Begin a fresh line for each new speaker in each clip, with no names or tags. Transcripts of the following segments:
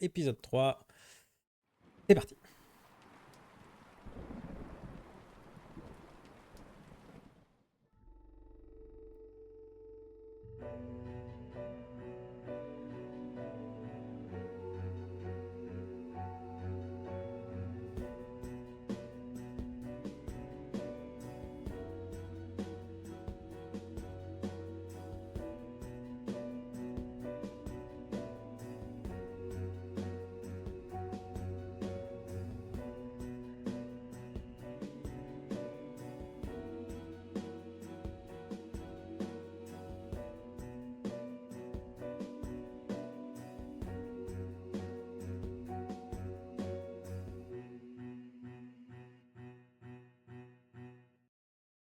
épisode 3. C'est parti.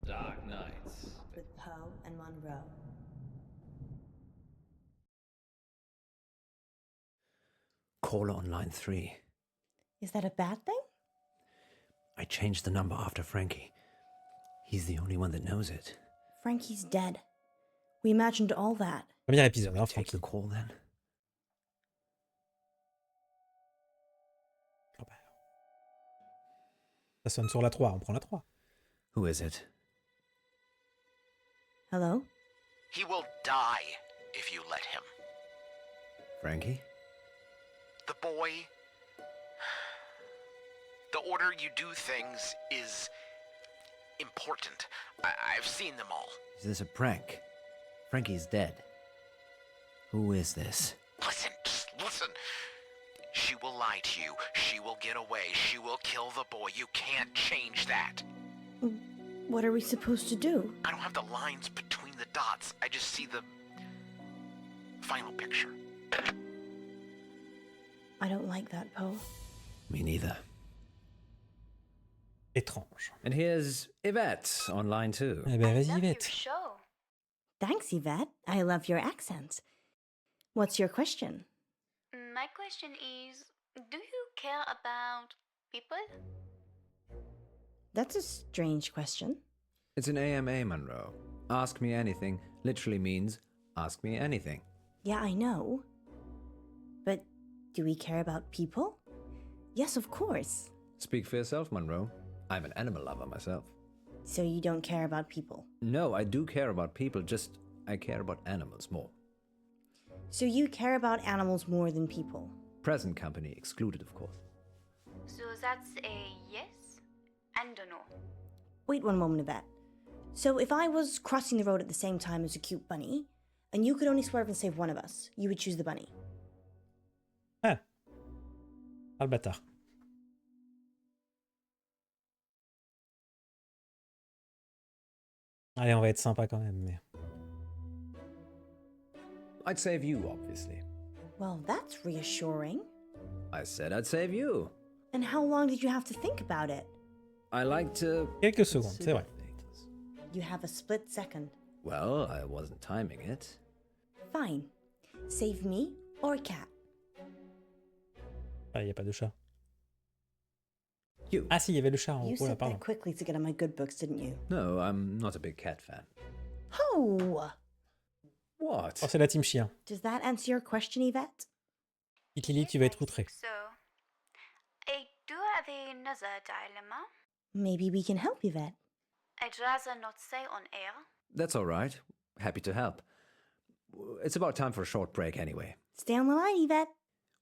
Dark Nights.
With Poe and Munro.
Caller on line 3.
Is that a bad thing?
I changed the number after Frankie. He's the only one that knows it.
Frankie's dead. We imagined all that.
Premier épisode, hein,
Take the
Frankie.
call then.
Ah bah. Ça sonne sur la 3, on prend la 3.
Who is it?
Hello?
He will die if you let him.
Frankie?
The boy... The order you do things is important. I've seen them all.
Is this a prank? Frankie's dead. Who is this?
Listen, just listen. She will lie to you. She will get away. She will kill the boy. You can't change that.
What are we supposed to do?
I don't have the lines between the dots. I just see the final picture.
I don't like that, Poe.
Me neither.
Étrange.
And here's Yvette on line 2.
Eh ben, vas-y,
Love your
Yvette.
show.
Thanks, Yvette. I love your accent. What's your question?
My question is, do you care about people?
That's a strange question.
It's an AMA, Munro. Ask me anything literally means ask me anything.
Yeah, I know. But do we care about people? Yes, of course.
Speak for yourself, Munro. I'm an animal lover myself.
So you don't care about people.
No, I do care about people, just I care about animals more.
So you care about animals more than people.
Present company excluded, of course.
So that's a yes and a no.
Wait one moment, Yvette. So if I was crossing the road at the same time as a cute bunny, and you could only swerve and save one of us, you would choose the bunny.
Ah. Ah, le bâtard. Allez, on va être sympa quand même. Mais...
I'd save you, obviously.
Well, that's reassuring.
I said I'd save you.
And how long did you have to think about it?
I like to...
Quelques secondes, c'est vrai.
You have a split second.
Well, I wasn't timing it.
Fine. Save me or a cat.
Ah, il n'y a pas de chat.
You.
Ah si, il y avait le chat en
You
haut là,
said
pardon.
that quickly to get on my good books, didn't you?
No, I'm not a big cat fan.
Oh!
What?
Oh, c'est la team chien.
Does that answer your question, Yvette?
Lily, tu vas être outré.
So, I do have another dilemma.
Maybe we can help, Yvette.
I'd rather not say on air.
That's all right. Happy to help. It's about time for a short break anyway.
Stay on the line, Yvette.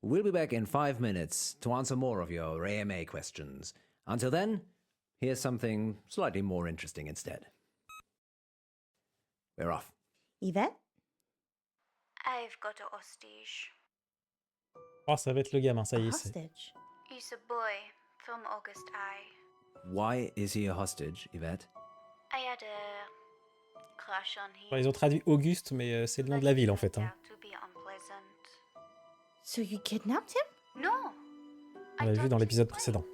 We'll be back in 5 minutes to answer more of your AMA questions. Until then, here's something slightly more interesting instead. We're off.
Yvette?
I've got a hostage.
Oh, ça va être le gamin, ça y
A
est. c'est-
hostage.
He's a boy from August High.
Why is he a hostage, Yvette?
I had a crush on him.
Bon, ils ont traduit Auguste, mais c'est le nom de la ville en fait. Hein.
To be unpleasant.
So you kidnapped him?
No.
On l'a vu dans l'épisode précédent.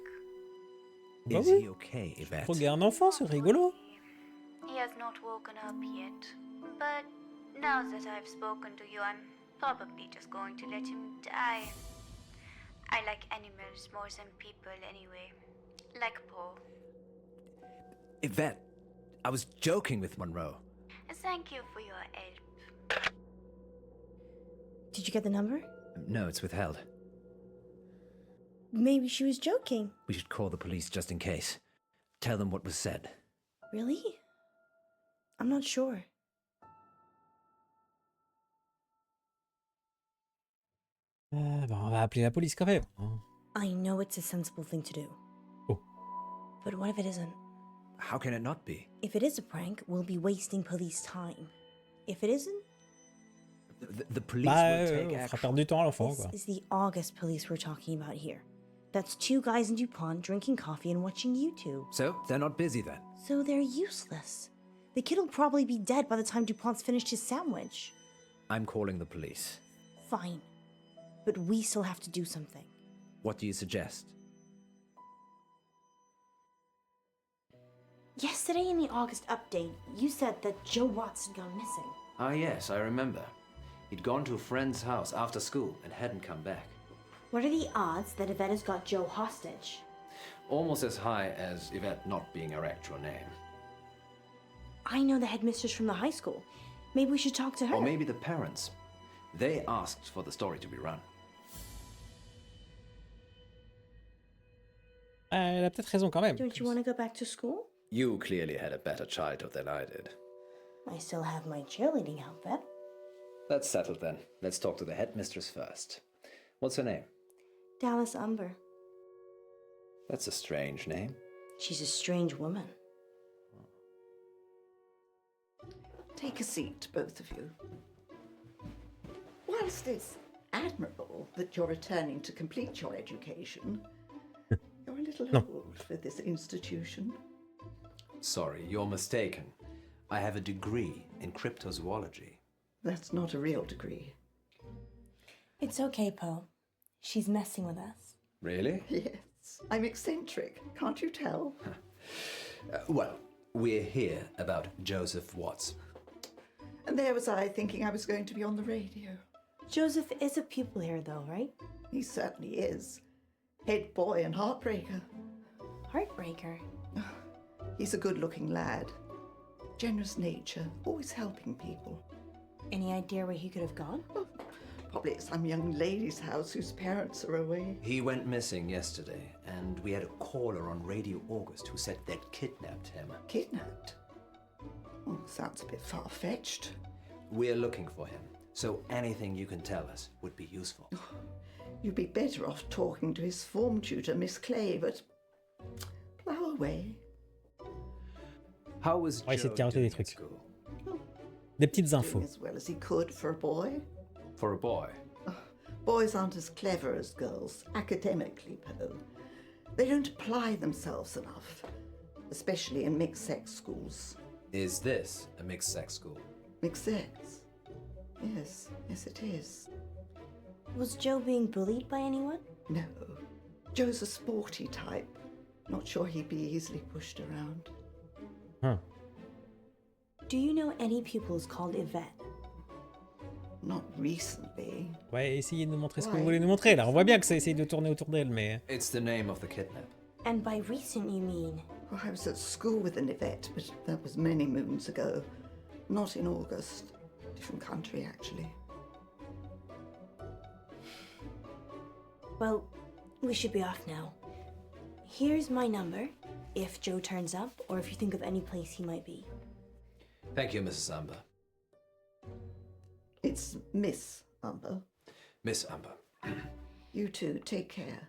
Bah
Is
oui,
he okay, Yvette?
regarde un enfant, c'est rigolo.
He has not woken up yet. But now that I've spoken to you, I'm probably just going to let him die. I like animals more than people anyway. Like Poe.
Yvette, I was joking with Munro.
Thank you for your help.
Did you get the number?
No, it's withheld.
maybe she was joking.
We should call the police just in case. Tell them what was said.
Really? I'm not sure.
On va appeler la police quand même.
I know it's a sensible thing to do.
Oh.
But what if it isn't?
How can it not be?
If it is a prank, we'll be wasting police time. If it isn't,
The police
Bah,
will take
on fera
action.
perdre du temps à l'enfant,
this
quoi.
is the August police we're talking about here. That's 2 guys in DuPont drinking coffee and watching YouTube.
So, they're not busy then?
So they're useless. The kid will probably be dead by the time DuPont's finished his sandwich.
I'm calling the police.
Fine. But we still have to do something.
What do you suggest?
Yesterday in the August update, you said that Joe Watts had gone missing.
Ah, yes, I remember. He'd gone to a friend's house after school and hadn't come back.
What are the odds that Yvette has got Joe hostage?
Almost as high as Yvette not being her actual name.
I know the headmistress from the high school. Maybe we should talk to her.
Or maybe the parents. They asked for the story to be run.
Elle a peut-être raison quand même.
Don't you want to go back to school?
You clearly had a better childhood than I did.
I still have my cheerleading outfit.
That's settled then. Let's talk to the headmistress first. What's her name?
Dallas Umber.
That's a strange name.
She's a strange woman.
Take a seat, both of you. Whilst it's admirable that you're returning to complete your education, you're a little old for this institution.
Sorry, you're mistaken. I have a degree in cryptozoology.
That's not a real degree.
It's okay, Poe. She's messing with us.
Really?
Yes, I'm eccentric, can't you tell?
Well, we're here about Joseph Watts.
And there was I thinking I was going to be on the radio.
Joseph is a pupil here, though, right?
He certainly is. Head boy and heartbreaker.
Heartbreaker.
He's a good-looking lad. Generous nature, always helping people.
Any idea where he could have gone?
Probably at some young lady's house whose parents are away.
He went missing yesterday, and we had a caller on Radio August who said they'd kidnapped him.
Kidnapped? Oh, sounds a bit far-fetched.
We're looking for him, so anything you can tell us would be useful.
You'd be better off talking to his form tutor, Miss Clay, but plough away.
How was
On va essayer
Joe
de carotter
doing
des
at
trucs.
school?
Des petites
Doing
infos.
as well as he could for a boy.
For a boy?
Boys aren't as clever as girls, academically, Poe. They don't apply themselves enough, especially in mixed-sex schools.
Is this a mixed-sex school?
Mixed-sex? Yes, it is.
Was Joe being bullied by anyone?
No. Joe's a sporty type. Not sure he'd be easily pushed around.
Hein.
Do you know any pupils called Yvette?
Not recently.
Ouais, essayez de nous montrer ce que
Ouais.
vous voulez nous montrer. Là, on voit bien que ça essaye de tourner autour d'elle, mais...
It's the name of the kidnap.
And by recent, you mean?
Well, I was at school with an Yvette, but that was many moons ago. Not in August. Different country, actually.
Well, we should be off now. Here's my number, if Joe turns up, or if you think of any place he might be.
Thank you, Mrs. Umber.
It's Miss Umber.
Miss Umber.
You too, take care.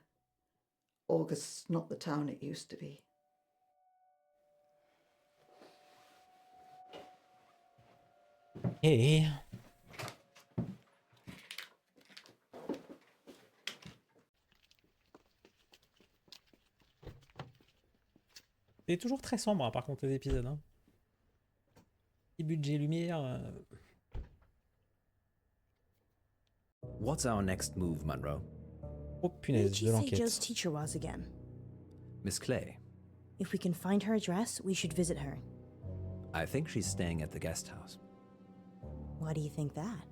August's not the town it used to be.
Et... C'est toujours très sombre, hein, par contre, les épisodes. Hein. Petit budget lumière.
What's our next move, Munro?
Oh
Who
punaise,
did
de
you say
l'enquête.
Joe's teacher was again?
Miss Clay.
If we can find her address, we should visit her.
I think she's staying at the guest house.
Why do you think that?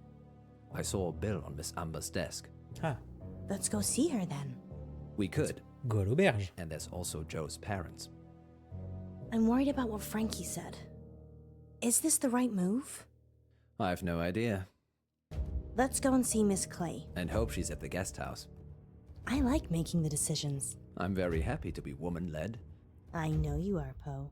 I saw a bill on Miss Umber's desk.
Ah,
Let's go see her then.
We could.
go à l'auberge.
And there's also Joe's parents.
I'm worried about what Frankie said. Is this the right move?
I've no idea.
Let's go and see Miss Clay.
And hope she's at the guest house.
I like making the decisions.
I'm very happy to be woman-led.
I know you are, Poe.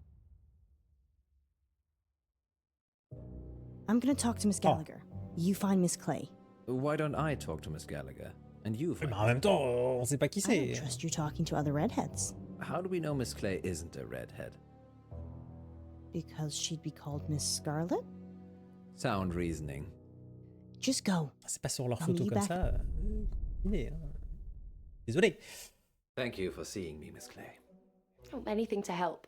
I'm gonna talk to Miss Gallagher. You find Miss Clay.
Why don't I talk to Miss Gallagher? And you
Mais
find
en même temps, on sait pas qui
I don't
c'est.
trust you talking to other redheads.
How do we know Miss Clay isn't a redhead?
Because she'd be called Miss Scarlet?
Sound reasoning.
Just go.
C'est pas sur leur
Non,
photo
mais
comme
back.
ça. Hein. Désolé.
Thank you for seeing me, Miss Clay.
Oh, anything to help.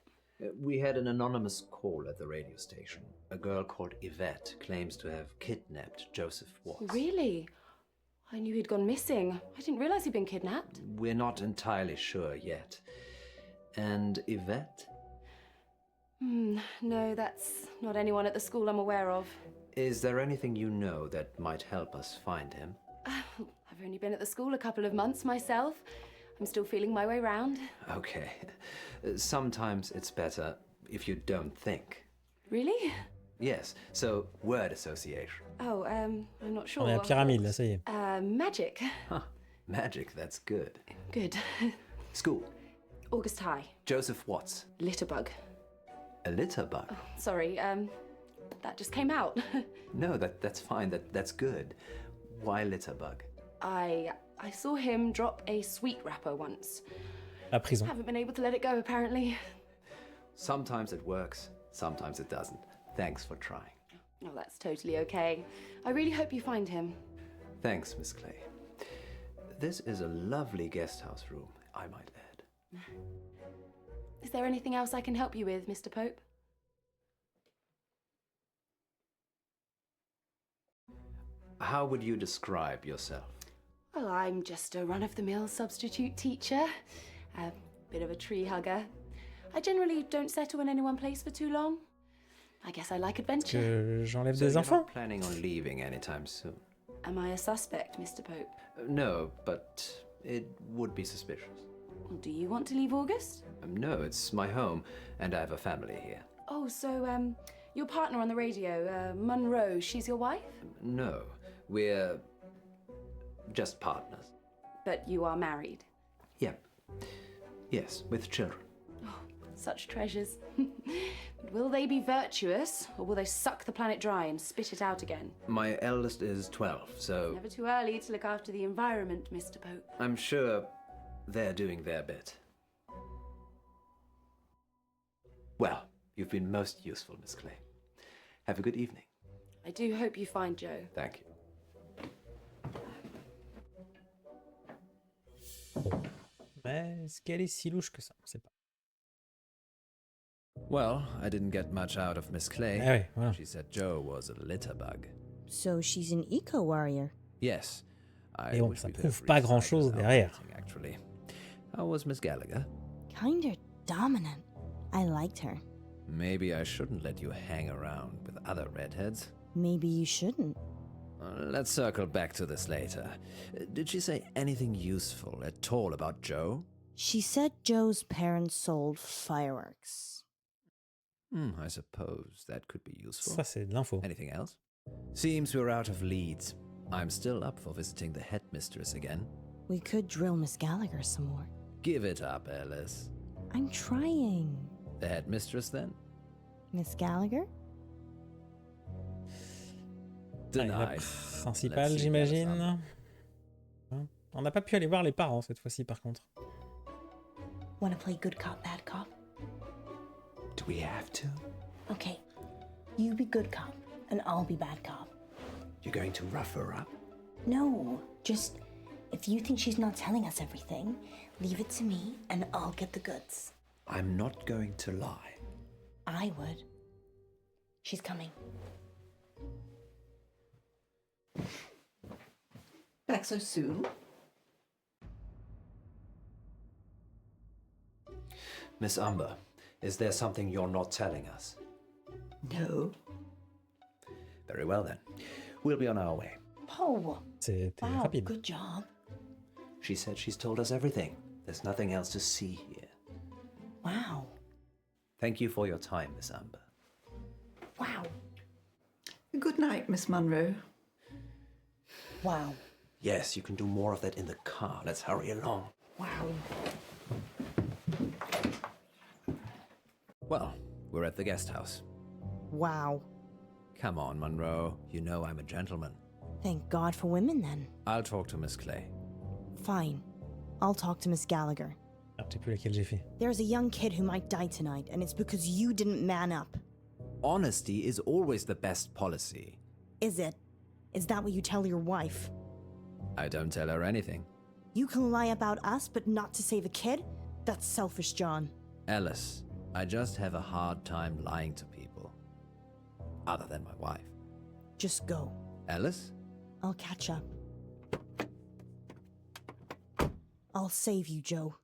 We had an anonymous call at the radio station. A girl called Yvette claims to have kidnapped Joseph Watts.
Really? I knew he'd gone missing. I didn't realize he'd been kidnapped.
We're not entirely sure yet. And Yvette?
No, that's not anyone at the school I'm aware of.
Is there anything you know that might help us find him?
I've only been at the school a couple of months myself. I'm still feeling my way round.
Okay. Sometimes it's better if you don't think.
Really?
Yes, so word association.
Oh, I'm not sure.
On est à la pyramide, là, ça y est.
Magic.
Huh, magic, that's good.
Good.
School.
August High.
Joseph Watts.
Litterbug.
A litter bug?
Sorry, that just came out.
No, that's fine. That's good. Why litter bug?
I saw him drop a sweet wrapper once.
La prison.
Haven't been able to let it go, apparently.
Sometimes it works, sometimes it doesn't. Thanks for trying.
Oh, that's totally okay. I really hope you find him.
Thanks, Miss Clay. This is a lovely guest house room, I might add.
Is there anything else I can help you with, Mr. Pope?
How would you describe yourself?
Well, I'm just a run-of-the-mill substitute teacher. A bit of a tree hugger. I generally don't settle in any one place for too long. I guess I like adventure.
Que j'enlève
So
des
you're
enfants.
not planning on leaving anytime soon?
Am I a suspect, Mr. Pope?
No, but it would be suspicious.
Well, do you want to leave August?
No, it's my home, and I have a family here.
Oh, so, your partner on the radio, Munro, she's your wife?
No, we're just partners.
But you are married.
Yeah. Yes, with children.
Such treasures. But will they be virtuous, or will they suck the planet dry and spit it out again?
My eldest is 12, so
Never too early to look after the environment, Mr. Pope.
I'm sure they're doing their bit. Well, you've been most useful, Miss Clay. Have a good evening.
I do hope you find Joe.
Thank you.
Mais est-ce qu'elle est si louche que ça? On sait pas.
Well, I didn't get much out of Miss Clay.
Ah ouais, voilà.
She said Joe was a litter bug.
So she's an eco-warrior.
Yes. I
Et bon,
wish
ça
we could
prouve
have
pas
reached
grand-chose
out
derrière.
dating, actually. How was Miss Gallagher?
Kinda dominant. I liked her.
Maybe I shouldn't let you hang around with other redheads.
Maybe you shouldn't.
Let's circle back to this later. Did she say anything useful at all about Joe?
She said Joe's parents sold fireworks.
I suppose that could be useful.
Ça, c'est de l'info.
Anything else? Seems we're out of leads. I'm still up for visiting the headmistress again.
We could drill Miss Gallagher some more.
Give it up, Alice.
I'm trying.
The headmistress, then?
Miss Gallagher?
Ah, et la
Denied.
principale,
Let's see
j'imagine.
what's up.
Hein? On n'a pas pu aller voir les parents cette fois-ci, par contre.
Wanna play good cop, bad cop?
Do we have to?
Okay. You be good cop, and I'll be bad cop.
You're going to rough her up?
No, just if you think she's not telling us everything, leave it to me, and I'll get the goods.
I'm not going to lie.
I would. She's coming.
Back so soon?
Miss Umber, is there something you're not telling us?
No.
Very well, then. We'll be on our way.
Poe!
C'était
Wow,
rapide.
good job.
She said she's told us everything. There's nothing else to see here.
Wow.
Thank you for your time, Miss Umber.
Wow.
Good night, Miss Munro.
Wow.
Yes, you can do more of that in the car. Let's hurry along.
Wow.
Well, we're at the guest house.
Wow.
Come on, Munro. You know I'm a gentleman.
Thank God for women then.
I'll talk to Miss Clay.
Fine. I'll talk to Miss Gallagher.
Ah, je sais plus laquelle j'ai fait.
There's a young kid who might die tonight, and it's because you didn't man up.
Honesty is always the best policy.
Is it? Is that what you tell your wife?
I don't tell her anything.
You can lie about us, but not to save a kid? That's selfish, John.
Alice, I just have a hard time lying to people. Other than my wife.
Just go.
Alice?
I'll catch up. I'll save you, Joe.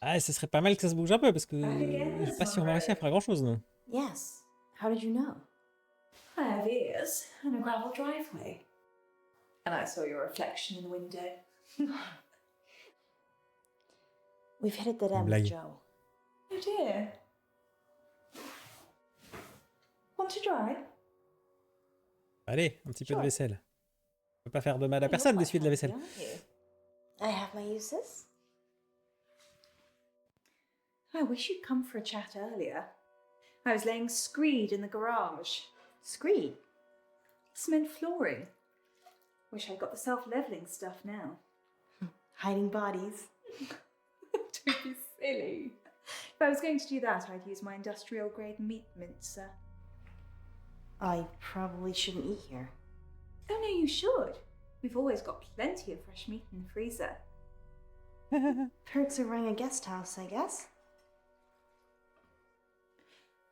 Ah, ce serait pas mal que ça se bouge un peu, parce que je sais pas si on va réussir à faire grand-chose, non.
Yes. How did you know?
I have ears and a gravel driveway. And I saw your reflection in the window.
We've hit a dead end,
Blague.
Joe.
Oh dear. Want to drive?
Allez, un petit peu de
Sure.
vaisselle. Ça peut pas faire de mal à personne d'essuyer de la vaisselle.
I have my uses.
I wish you'd come for a chat earlier. I was laying screed in the garage.
Screed.
Cement flooring. Wish I'd got the self-leveling stuff now.
Hiding bodies.
Don't be silly. If I was going to do that, I'd use my industrial-grade meat mincer.
I probably shouldn't eat here.
Oh no, you should. We've always got plenty of fresh meat in the freezer.
Perks of running a guest house, I guess.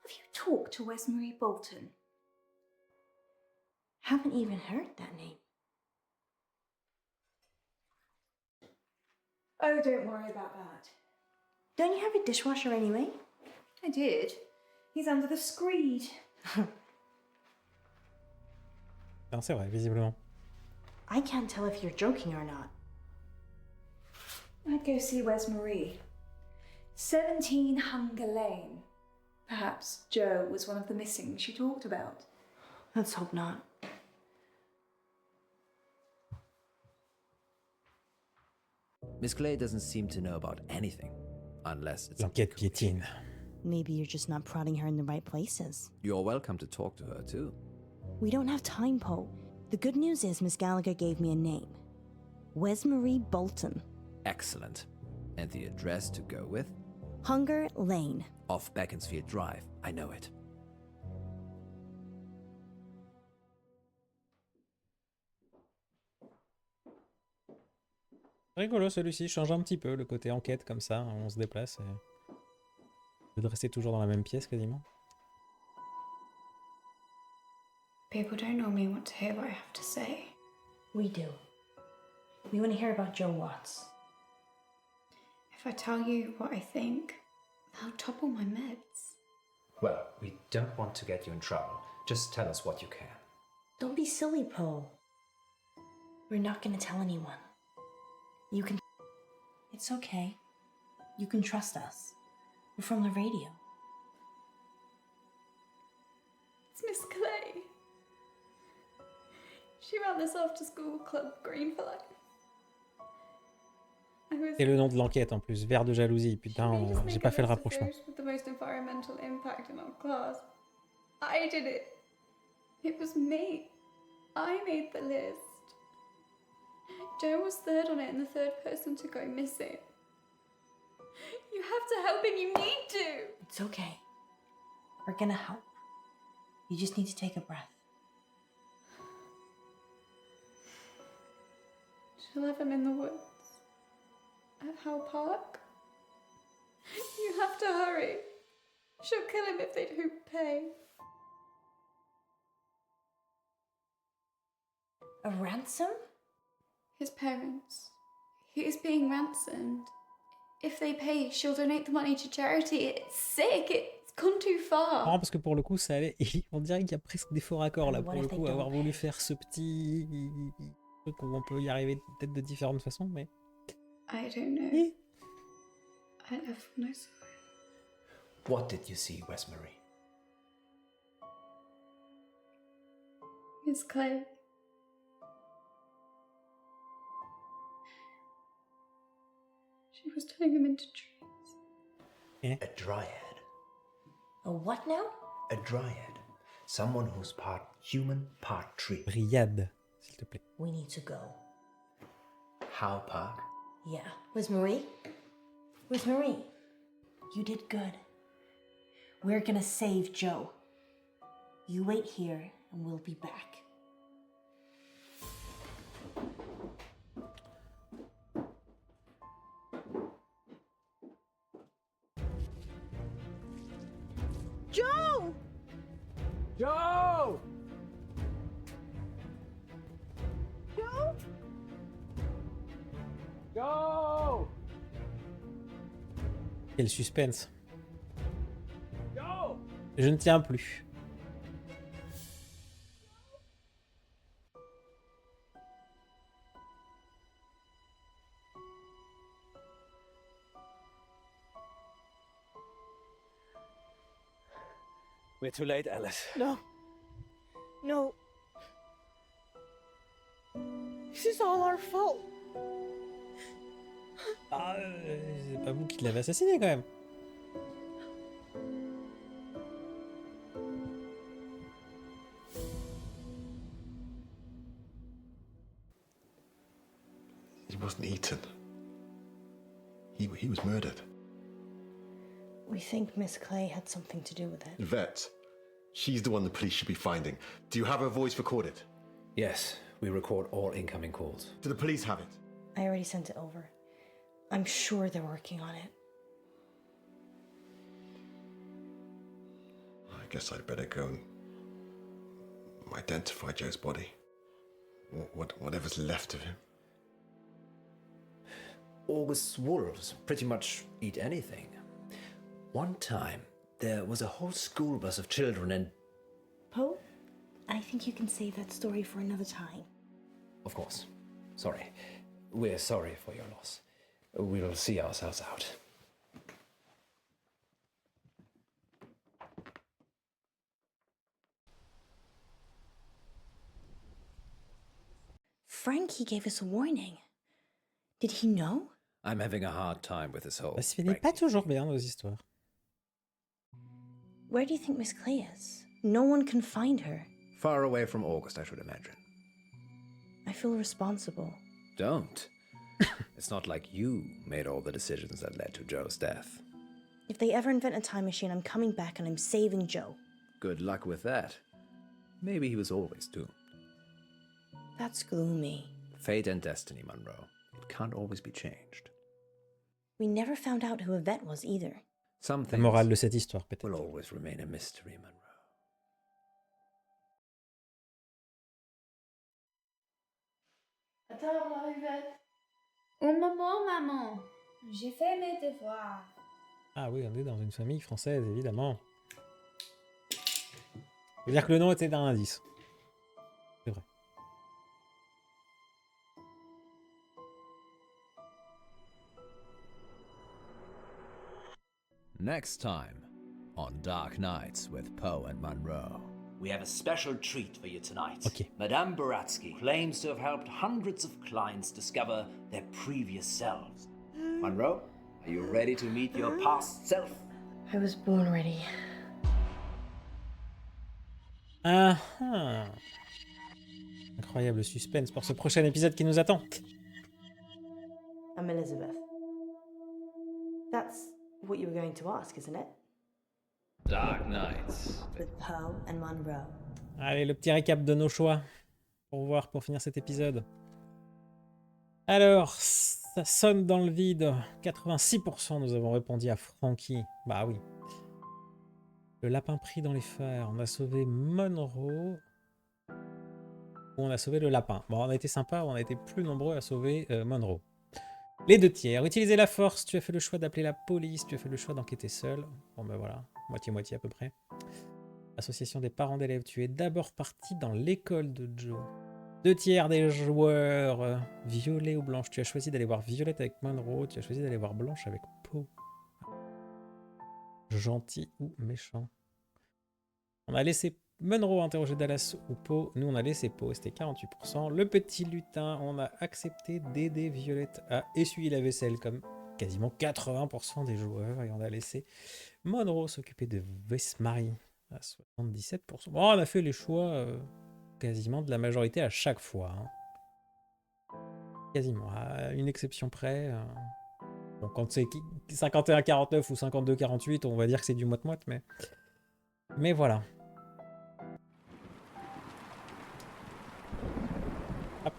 Have you talked to Wesmarie Bolton?
Haven't even heard that name.
Oh, don't worry about that.
Don't you have a dishwasher anyway?
I did. He's under the screed.
Non, c'est vrai, visiblement.
I can't tell if you're joking or not.
I'd go see Wesmarie. 17 Hunger Lane. Perhaps Joe was one of the missing she talked about.
Let's hope not.
Miss Clay doesn't seem to know about anything. Unless it's...
L'enquête piétine.
Maybe you're just not prodding her in the right places.
You're welcome to talk to her, too.
We don't have time, Poe. The good news is Miss Gallagher gave me a name. Wesmarie Bolton.
Excellent. And the address to go with?
Hunger Lane.
Off Beaconsfield Drive. I know it.
Rigolo celui-ci, change un petit peu le côté enquête comme ça, on se déplace et... Au lieu de rester toujours dans la même pièce quasiment.
People don't normally want to hear what I have to say.
We do. We want to hear about Joe Watts.
If I tell you what I think, they'll topple my meds.
Well, we don't want to get you in trouble. Just tell us what you can.
Don't be silly, Poe. We're not going to tell anyone. You can... It's okay. You can trust us. We're from the radio.
It's Miss Clay. She ran this after-school club, Green for Life.
Et le nom de l'enquête en plus, Verre de jalousie, putain, j'ai pas fait le rapprochement.
With the most environmental impact in our class. I did it. It was me. I made the list. Joe was third on it and the third person to go missing. You have to help him, you need to!
It's okay. We're gonna help. You just need to take a breath.
She'll have him in the woods. At Howe Park. You have to hurry. She'll kill him if they don't pay.
A ransom?
His parents. He is being ransomed. If they pay, she'll donate the money to charity. It's sick. It's gone too far.
Non, parce que pour le coup, ça allait. On dirait qu'il y a presque des faux raccords là. Pour le coup, avoir voulu faire ce petit truc où on peut y arriver peut-être de différentes façons, mais.
I don't know. I left when I saw it.
What did you see, Wesmarie?
Miss Clay. She was turning them into trees.
A dryad.
A what now?
A dryad. Someone who's part human, part tree.
Dryade, s'il te plaît.
We need to go.
How, Park?
Yeah. Where's Marie? Where's Marie? You did good. We're gonna save Joe. You wait here and we'll be back.
Joe!
Joe!
Joe?
Joe!
Quel suspense.
Joe!
Je ne tiens plus.
We're too late, Alice.
No. No. This is all our fault.
Ah, c'est pas vous qui l'avez assassiné quand même.
He wasn't eaten. He was murdered.
We think Miss Clay had something to do with it.
Vet. She's the one the police should be finding. Do you have her voice recorded?
Yes, we record all incoming calls.
Do the police have it?
I already sent it over. I'm sure they're working on it.
I guess I'd better go and identify Joe's body. Whatever's left of him.
August's wolves pretty much eat anything. One time, there was a whole school bus of children and...
Poe, I think you can save that story for another time.
Of course. Sorry. We're sorry for your loss. We'll see ourselves out.
Frankie gave us a warning. Did he know?
I'm having a hard time with this whole...
Ça se finit pas toujours bien nos histoires.
Where do you think Miss Clay is? No one can find her.
Far away from August, I should imagine.
I feel responsible.
Don't. It's not like you made all the decisions that led to Joe's death.
If they ever invent a time machine, I'm coming back and I'm saving Joe.
Good luck with that. Maybe he was always doomed.
That's gloomy.
Fate and destiny, Munro. It can't always be changed.
We never found out who Yvette was either.
Some
La
things
morale de cette histoire, peut-être.
will always remain a mystery, Munro.
À table, Yvette. Un moment, maman. J'ai fait mes devoirs.
Ah oui, on est dans une famille française, évidemment. Ça veut dire que le nom était un indice. C'est vrai.
Next time on Dark Nights with Poe and Munro.
We have a special treat for you tonight.
Ok.
Madame Baratsky claims to have helped hundreds of clients discover their previous selves. Munro, are you ready to meet your past self?
I was born ready.
Ah ah. Incroyable suspense pour ce prochain épisode qui nous attend.
I'm Elizabeth. That's what you were going to ask, isn't it?
Dark Nights.
With Poe and Munro.
Allez, le petit récap de nos choix pour finir cet épisode. Alors, ça sonne dans le vide. 86% nous avons répondu à Frankie. Bah oui. Le lapin pris dans les phares. On a sauvé Munro. Ou on a sauvé le lapin. Bon, on a été sympa, on a été plus nombreux à sauver Munro. Les 2 tiers. Utiliser la force. Tu as fait le choix d'appeler la police. Tu as fait le choix d'enquêter seul. Bon ben voilà. Moitié-moitié à peu près. Association des parents d'élèves. Tu es d'abord parti dans l'école de Joe. 2 tiers des joueurs. Violet ou blanche. Tu as choisi d'aller voir Violette avec Munro. Tu as choisi d'aller voir Blanche avec Poe. Gentil ou méchant. On a laissé Munro a interrogé Dallas ou Poe. Nous, on a laissé Poe, c'était 48%. Le petit lutin, on a accepté d'aider Violette à essuyer la vaisselle, comme quasiment 80% des joueurs. Et on a laissé Munro s'occuper de Vesmarie à 77%. Bon, on a fait les choix quasiment de la majorité à chaque fois. Hein. Quasiment, à une exception près. Bon, quand c'est 51-49 ou 52-48, on va dire que c'est du moite-moite, mais voilà. Hop.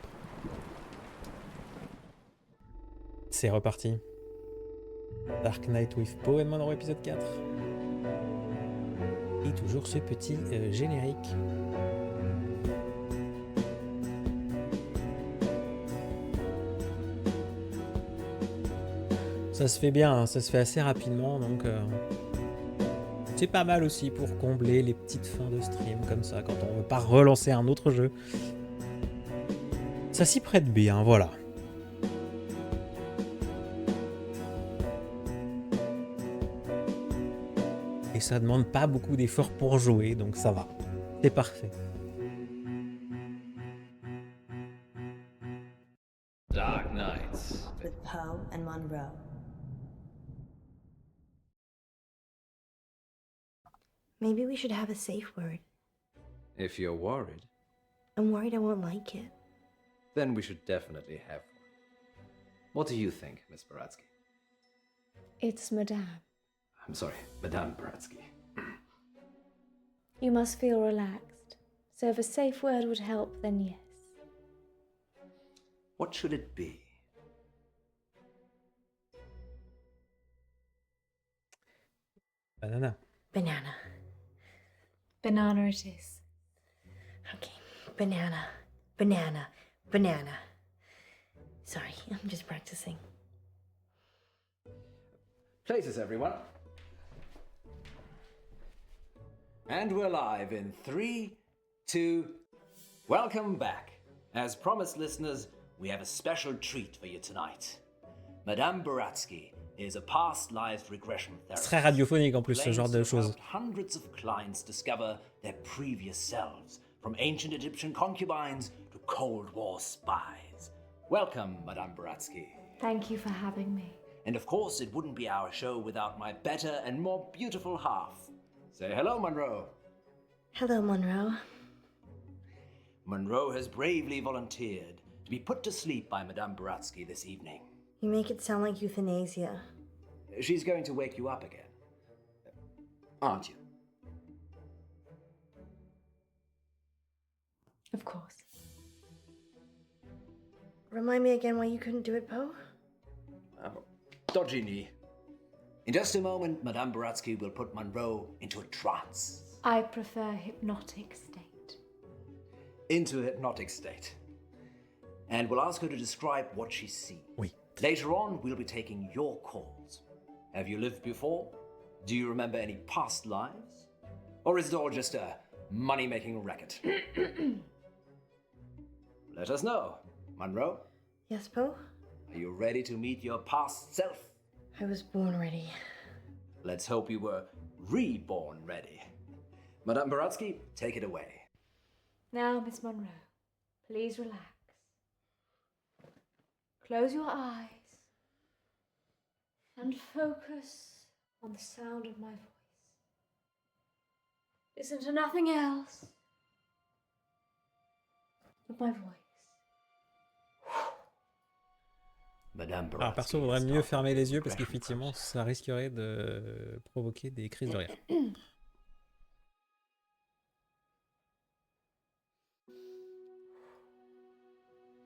C'est reparti. Dark Knight with Poe Munro, épisode 4. Et toujours ce petit générique. Ça se fait bien, hein, ça se fait assez rapidement, donc c'est pas mal aussi pour combler les petites fins de stream comme ça, quand on veut pas relancer un autre jeu. Ça s'y prête bien, voilà. Et ça demande pas beaucoup d'efforts pour jouer, donc ça va. C'est parfait.
Dark Nights.
With Poe and Munro. Maybe we should have a safe word.
If you're worried,
I'm worried I won't like it.
then we should definitely have one. What do you think, Miss Baratsky?
It's Madame.
I'm sorry, Madame Baratsky.
You must feel relaxed. So if a safe word would help, then yes.
What should it be?
Banana.
Banana.
Banana it is.
Okay, banana, banana, banana. Sorry, I'm just practicing.
Places, everyone. And we're live in 3, 2... Welcome back. As promised, listeners, we have a special treat for you tonight. Madame Baratsky is a past life regression therapist.
C'est très radiophonique en plus, ce genre de choses.
Hundreds of clients discover their previous selves, from ancient Egyptian concubines to Cold War spies. Welcome, Madame Baratsky.
Thank you for having me.
And of course, it wouldn't be our show without my better and more beautiful half. Say hello, Munro.
Hello, Munro.
Munro has bravely volunteered to be put to sleep by Madame Baratsky this evening.
You make it sound like euthanasia.
She's going to wake you up again. Aren't you?
Of course.
Remind me again why you couldn't do it, Poe?
Dodgy knee. In just a moment, Madame Baratsky will put Munro into a trance.
I prefer hypnotic state.
Into a hypnotic state. And we'll ask her to describe what she sees.
Oui.
Later on, we'll be taking your calls. Have you lived before? Do you remember any past lives? Or is it all just a money-making racket? Let us know. Munro,
Yes, Poe?
are you ready to meet your past self?
I was born ready.
Let's hope you were reborn ready. Madame Baratsky, take it away.
Now, Miss Munro, please relax. Close your eyes and focus on the sound of my voice. Listen to nothing else but my voice.
Madame Baratsky.
Alors perso, il vaudrait mieux fermer les yeux parce qu'effectivement, ça risquerait de provoquer des crises de rire.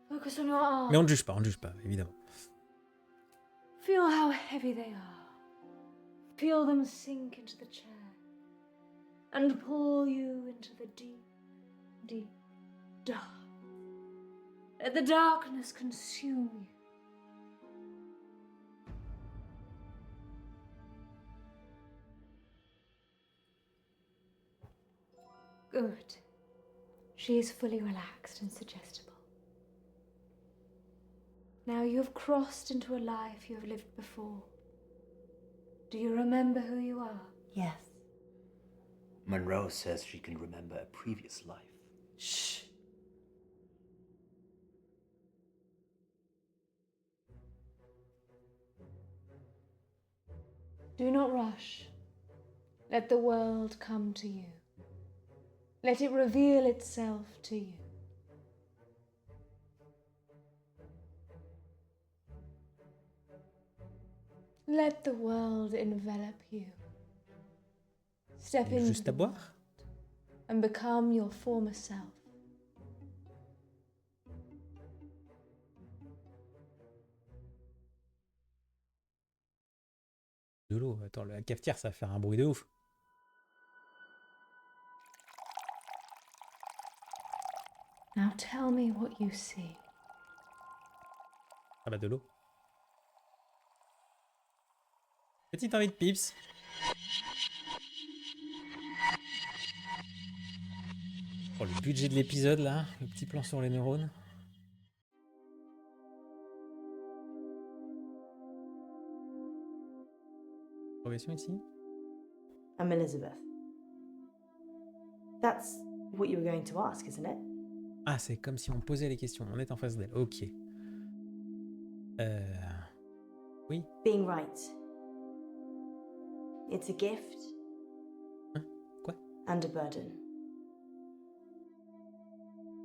Focus on your arms.
Mais on ne juge pas, évidemment.
Feel how heavy they are. Feel them sink into the chair and pull you into the deep, deep dark. Let the darkness consume you. Good. She is fully relaxed and suggestible. Now you have crossed into a life you have lived before. Do you remember who you are?
Yes.
Munro says she can remember a previous life.
Shh.
Do not rush. Let the world come to you. Let it reveal itself to you. Let the world envelop you. Step into
Juste à
the
boire?
world and become your former self.
De l'eau. Attends, la cafetière, ça va faire un bruit de ouf.
Now tell me what you see.
Ah bah de l'eau. Petite envie de pips. Oh, le budget de l'épisode là, le petit plan sur les neurones. Progression ici.
I'm Elizabeth. That's what you were going to ask, isn't it?
Ah, c'est comme si on posait les questions. On est en face d'elle. Ok. Oui.
Being right. It's a gift.
Hein? Quoi?
And a burden.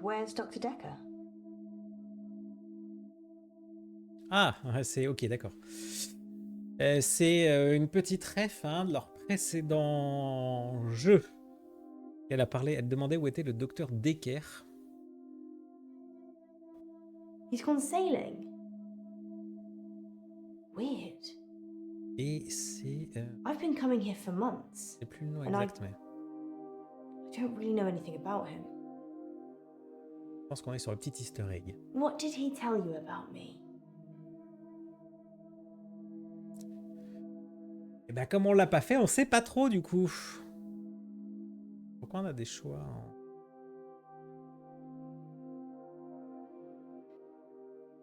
Where's Dr. Decker?
Ah, c'est ok, d'accord. C'est une petite ref de leur précédent jeu. Elle a parlé, elle demandait où était le docteur Decker.
He's gone sailing. Weird.
Et c'est...
I've been coming here for months.
c'est plus le nom
And
exact, mais
I don't really know anything about him.
je pense qu'on est sur le petit easter egg.
What did he tell you about me?
Et ben comme on l'a pas fait, on sait pas trop du coup. Pourquoi on a des choix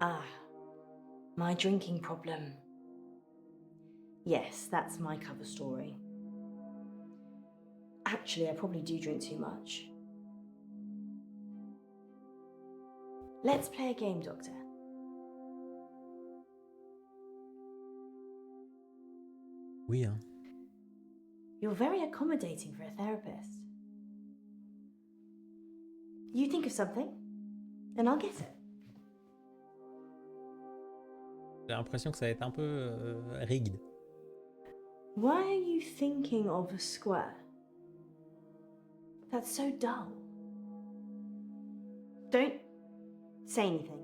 Ah, my drinking problem. Yes, that's my cover story. Actually, I probably do drink too much. Let's play a game, Doctor.
Oui, hein.
You're very accommodating for a therapist. You think of something, and I'll get it.
J'ai l'impression que ça va être un peu rigged.
Why are you thinking of a square? That's so dull. Don't say anything.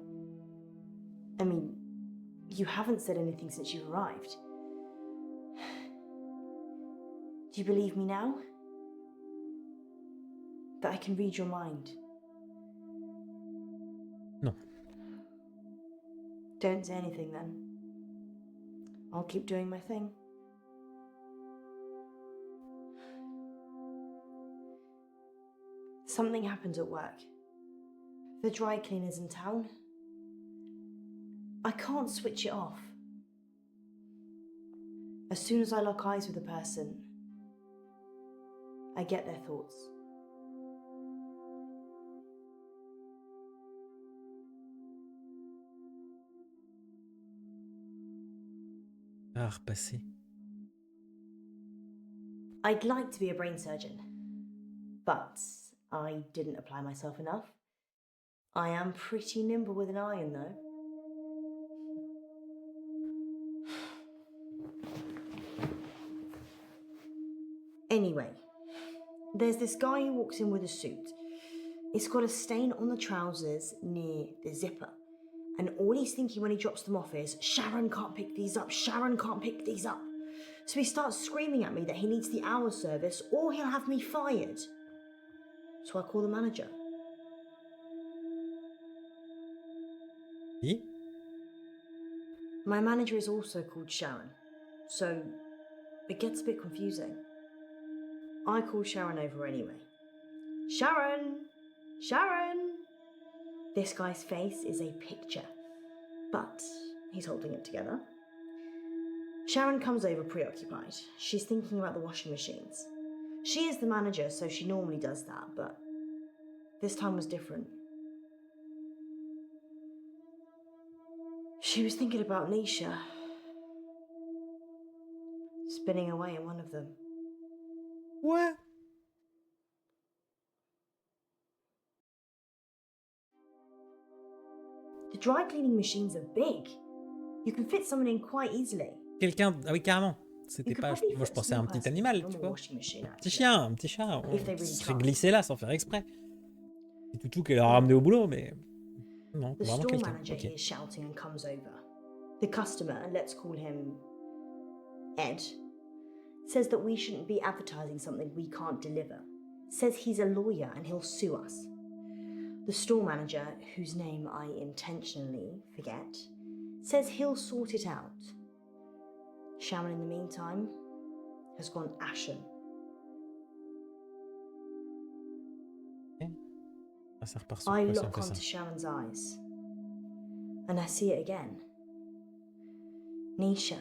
I mean, you haven't said anything since you arrived. Do you believe me now? That I can read your mind?
Non.
Don't say anything then. I'll keep doing my thing. Something happened at work. The dry cleaner's in town. I can't switch it off. As soon as I lock eyes with a person, I get their thoughts.
Ah, repasser.
I'd like to be a brain surgeon, but I didn't apply myself enough. I am pretty nimble with an iron, though. Anyway, there's this guy who walks in with a suit. It's got a stain on the trousers near the zipper. And all he's thinking when he drops them off is, Sharon can't pick these up, Sharon can't pick these up. So he starts screaming at me that he needs the hour service or he'll have me fired. So I call the manager.
Et?
My manager is also called Sharon, so it gets a bit confusing. I call Sharon over anyway. Sharon! Sharon! This guy's face is a picture, but he's holding it together. Sharon comes over preoccupied. She's thinking about the washing machines. She is the manager, so she normally does that, but this time was different. She was thinking about Nisha, spinning away in one of them.
What?
The dry cleaning machines are big. You can fit someone in quite easily.
Quelqu'un... Ah oui, carrément. C'était pas... Moi, je pensais à un petit animal, tu vois. Un petit chien, un petit chat. On serait glissé là sans faire exprès. C'est Toutou qui l'a ramené au boulot, mais... Non,
The
vraiment
store
quelqu'un.
manager
Ok.
hears shouting and comes over. The customer, let's call him Ed, says that we shouldn't be advertising something we can't deliver. Says he's a lawyer and he'll sue us. The store manager, whose name I intentionally forget, says he'll sort it out. Shaman, in the meantime, has gone ashen.
Ah, ça repart sur
I
quoi si on
lock
fait ça?
onto Shaman's eyes, and I see it again. Nisha,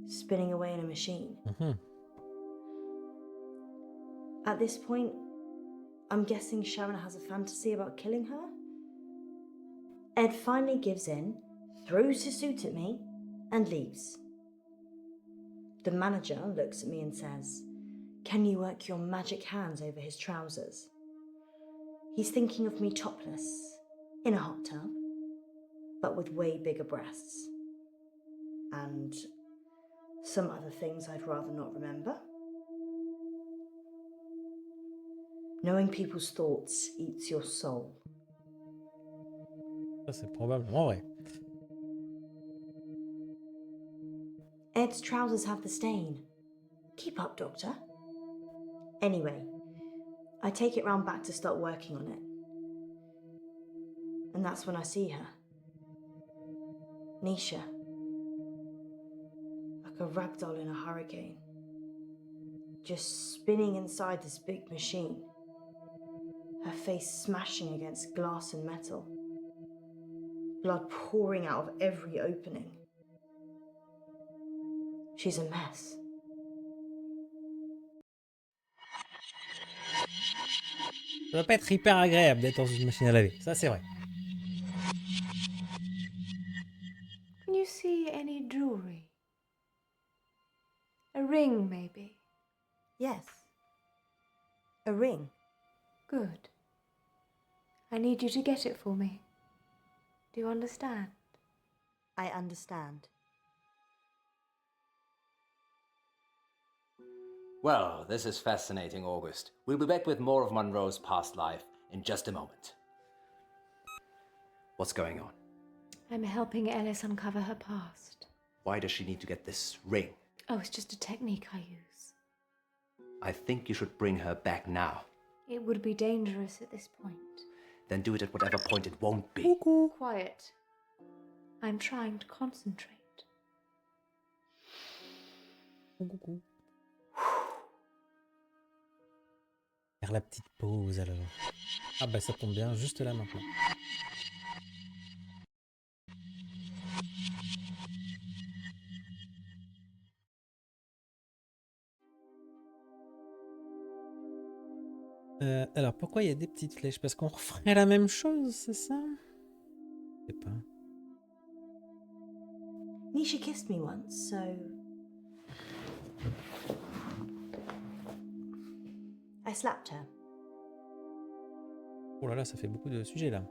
spinning away in a machine.
Mhm.
At this point, I'm guessing Sharon has a fantasy about killing her. Ed finally gives in, throws his suit at me, and leaves. The manager looks at me and says, "Can you work your magic hands over his trousers?" He's thinking of me topless, in a hot tub, but with way bigger breasts. And some other things I'd rather not remember. Knowing people's thoughts eats your soul.
Ça, c'est probablement vrai.
Ed's trousers have the stain. Keep up, Doctor. Anyway, I take it round back to start working on it. And that's when I see her. Nisha. Like a ragdoll in a hurricane. Just spinning inside this big machine. Her face smashing against glass and metal. Blood pouring out of every opening. She's a mess.
Ça doit pas être hyper agréable d'être dans une machine à laver. Ça, c'est vrai.
Can you see any jewelry? A ring, maybe?
Yes. A ring.
Good. I need you to get it for me. Do you understand?
I understand.
Well, this is fascinating, August. We'll be back with more of Munro's past life in just a moment. What's going on?
I'm helping Ellis uncover her past.
Why does she need to get this ring?
Oh, it's just a technique I use.
I think you should bring her back now.
It would be dangerous at this point.
Then do it at whatever point it won't be.
Quiet. I'm trying to concentrate.
Faire la petite pause alors. Ah bah ça tombe bien, juste là maintenant. Alors pourquoi il y a des petites flèches? Parce qu'on referait la même chose, c'est ça? Je sais pas.
Nisha kissed me once, so... I slapped her.
Oh là là, ça fait beaucoup de sujets là.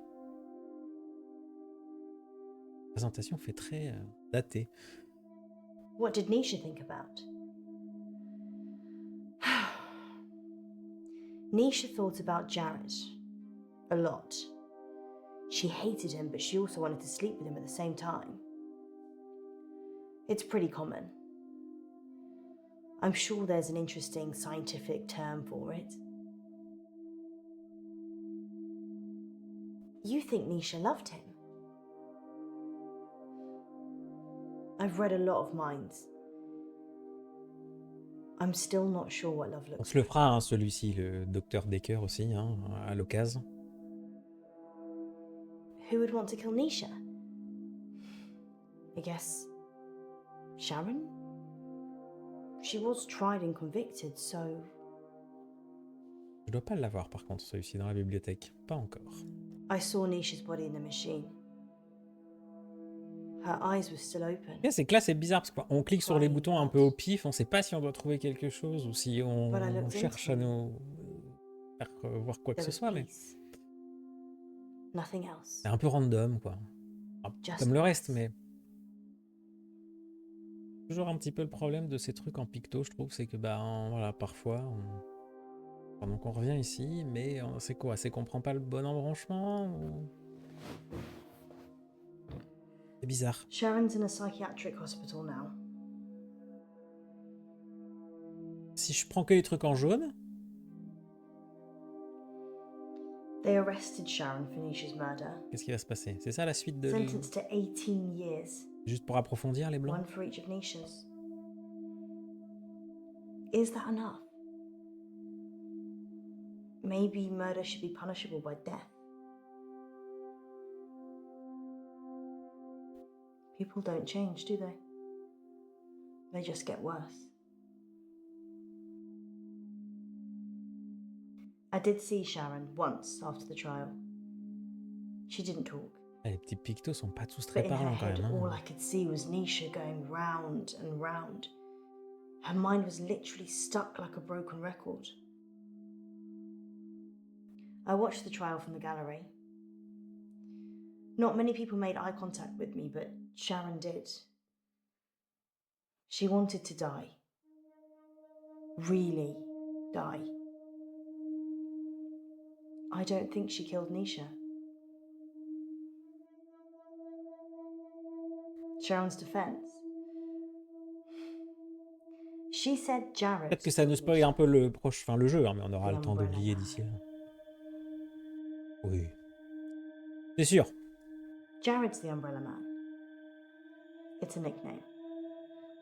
La présentation fait très datée.
What did Nisha think about? Nisha thought about Jared. A lot. She hated him, but she also wanted to sleep with him at the same time. It's pretty common. I'm sure there's an interesting scientific term for it. You think Nisha loved him? I've read a lot of minds. I'm still not sure what love
On
looks
se le fera, hein, celui-ci, le docteur Decker aussi, hein, à l'occasion.
like. Who would want to kill Nisha? I guess Sharon? She was tried and convicted, so
Je dois pas l'avoir par contre, celui-ci dans la bibliothèque. Pas encore.
I saw Nisha's body in the machine. Her eyes were still open.
C'est que là c'est bizarre parce qu'on clique sur les boutons un peu au pif, on sait pas si on doit trouver quelque chose ou si on cherche à nous faire voir quoi que ce soit, mais
Nothing else.
c'est un peu random quoi. Comme le reste, mais toujours un petit peu le problème de ces trucs en picto, je trouve, c'est que voilà, parfois donc on revient ici, mais c'est quoi? C'est qu'on prend pas le bon embranchement ou... C'est bizarre.
Sharon's in a psychiatric hospital now.
Si je prends que les trucs en jaune,
They arrested Sharon for Nisha's murder.
qu'est-ce qui va se passer? C'est ça la suite de...
Sentenced to 18 years.
Juste pour approfondir les blancs?
One for each of Nisha's. Is that enough? Maybe murder should be punishable by death. People don't change, do they? They just get worse. I did see Sharon once after the trial. She didn't talk.
Les petits pictos sont pas tous très
But in her
parlants quand
head,
même.
all I could see was Nisha going round and round. Her mind was literally stuck like a broken record. I watched the trial from the gallery. Not many people made eye contact with me, but Sharon did. She wanted to die. Really die. I don't think she killed Nisha. Sharon's defense. She said Jared.
Peut-être que ça nous spoil un peu le jeu, hein, mais on aura le temps d'oublier d'ici là. Oui. C'est sûr.
Jared's the umbrella man. It's a nickname.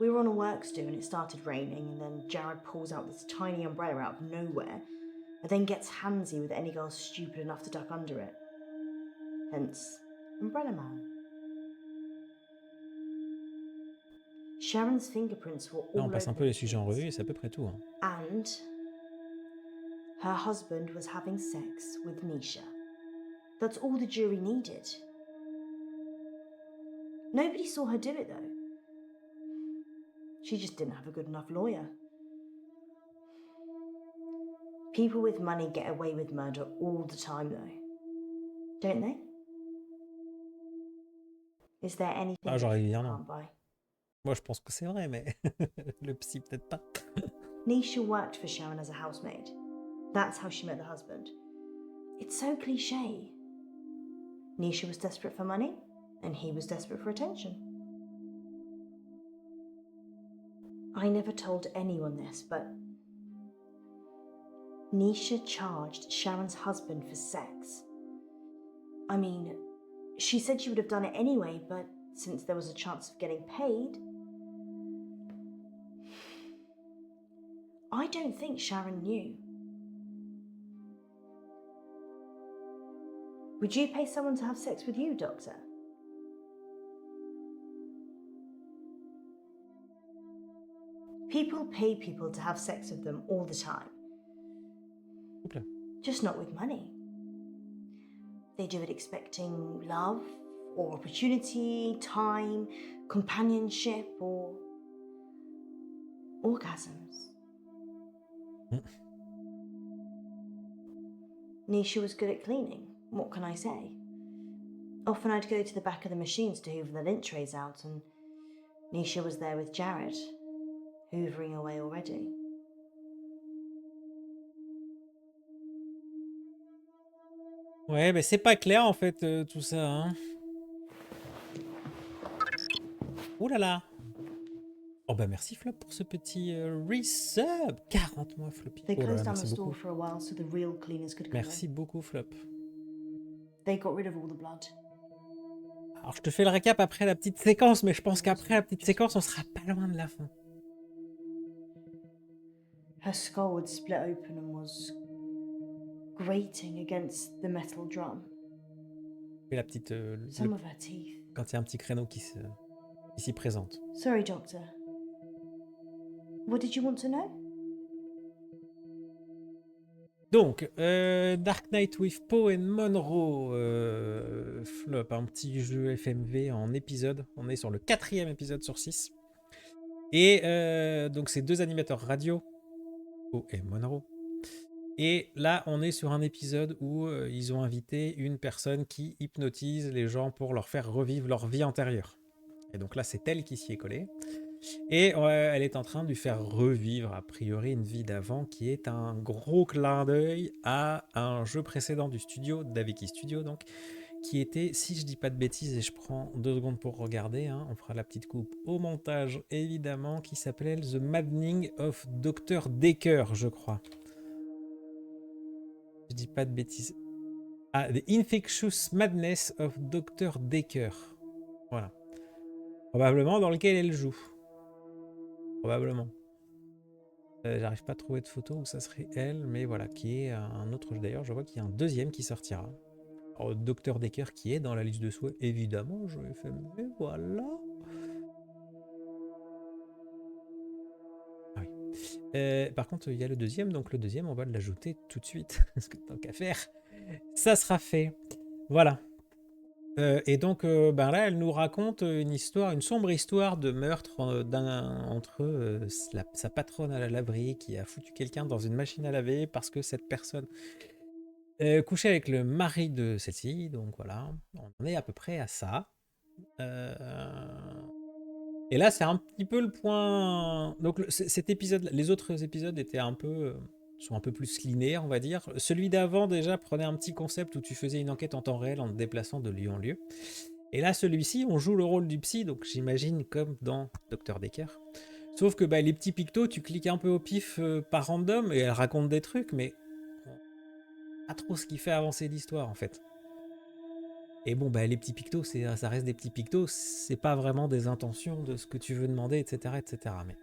We were on a works do and it started raining, and then Jared pulls out this tiny umbrella out of nowhere and then gets handsy with any girl stupid enough to duck under it. Hence, Umbrella Man. Sharon's fingerprints were
Là,
all
on passe un
over
peu les sujets en revue et c'est à peu près tout. Hein.
and her husband was having sex with Nisha. That's all the jury needed. Nobody saw her do it though. She just didn't have a good enough lawyer. People with money get away with murder all the time though. Don't they? Is there anything
Ah, j'aurais dû
you
dire non.
can't buy?
Moi, je pense que c'est vrai, mais le psy, peut-être pas.
Nisha worked for Sharon as a housemaid. That's how she met the husband. It's so cliché. Nisha was desperate for money, and he was desperate for attention. I never told anyone this, but Nisha charged Sharon's husband for sex. I mean, she said she would have done it anyway, but since there was a chance of getting paid, I don't think Sharon knew. Would you pay someone to have sex with you, Doctor? People pay people to have sex with them all the time.
Oups là.
Just not with money. They do it expecting love, or opportunity, time, companionship, or orgasms. Nisha was good at cleaning, what can I say? Often I'd go to the back of the machines to hoover the lint trays out, and Nisha was there with Jared, hoovering away already.
Ouais, mais c'est pas clair en fait tout ça. Hein. Ouh là là. Oh bah merci Flop pour ce petit resub. 40 mois Floppy.
They
Oh là là,
closed down the
merci
store
beaucoup.
for a while so the real cleaners could come
Merci
in.
beaucoup Flop.
They got rid of all the blood.
Alors je te fais le récap après la petite séquence, mais je pense qu'après la petite séquence, on sera pas loin de la fin.
Her skull had split open and was grating against the metal drum.
Et la petite...
Some of her teeth.
Quand il y a un petit créneau qui s'y présente.
Sorry, Doctor. What did you want to know?
Donc, Dark Knight with Poe Munro, flop, un petit jeu FMV en épisode. On est sur le 4e épisode sur 6. Et donc, c'est 2 animateurs radio, Poe et Munro. Et là, on est sur un épisode où ils ont invité une personne qui hypnotise les gens pour leur faire revivre leur vie antérieure. Et donc là, c'est elle qui s'y est collée. Et elle est en train de lui faire revivre, a priori, une vie d'avant qui est un gros clin d'œil à un jeu précédent du studio, d'Aviki Studio, donc, qui était, si je dis pas de bêtises, et je prends 2 secondes pour regarder, hein, on fera la petite coupe au montage, évidemment, qui s'appelait The Maddening of Dr. Decker, je crois. Je dis pas de bêtises. Ah, The Infectious Madness of Dr. Decker. Voilà. Probablement dans lequel elle joue. Probablement. J'arrive pas à trouver de photo où ça serait elle, mais voilà, qui est un autre. D'ailleurs, je vois qu'il y a un 2e qui sortira. Alors, Dr. Decker qui est dans la liste de souhaits, évidemment, je l'ai fait, mais voilà. Ah oui. Par contre, il y a le 2e, donc le 2e, on va l'ajouter tout de suite, parce que tant qu'à faire, ça sera fait. Voilà. Et donc, là, elle nous raconte une histoire, une sombre histoire de meurtre entre sa patronne à la laverie qui a foutu quelqu'un dans une machine à laver parce que cette personne couchait avec le mari de celle-ci. Donc voilà, on en est à peu près à ça. Et là, c'est un petit peu le point. Donc cet épisode, les autres épisodes étaient sont un peu plus linéaires, on va dire. Celui d'avant, déjà, prenait un petit concept où tu faisais une enquête en temps réel en te déplaçant de lieu en lieu. Et là, celui-ci, on joue le rôle du psy, donc j'imagine comme dans Dr. Decker. Sauf que les petits pictos, tu cliques un peu au pif par random et elle raconte des trucs, mais pas trop ce qui fait avancer l'histoire en fait. Et bon, les petits pictos, ça reste des petits pictos, c'est pas vraiment des intentions de ce que tu veux demander, etc. etc. Mais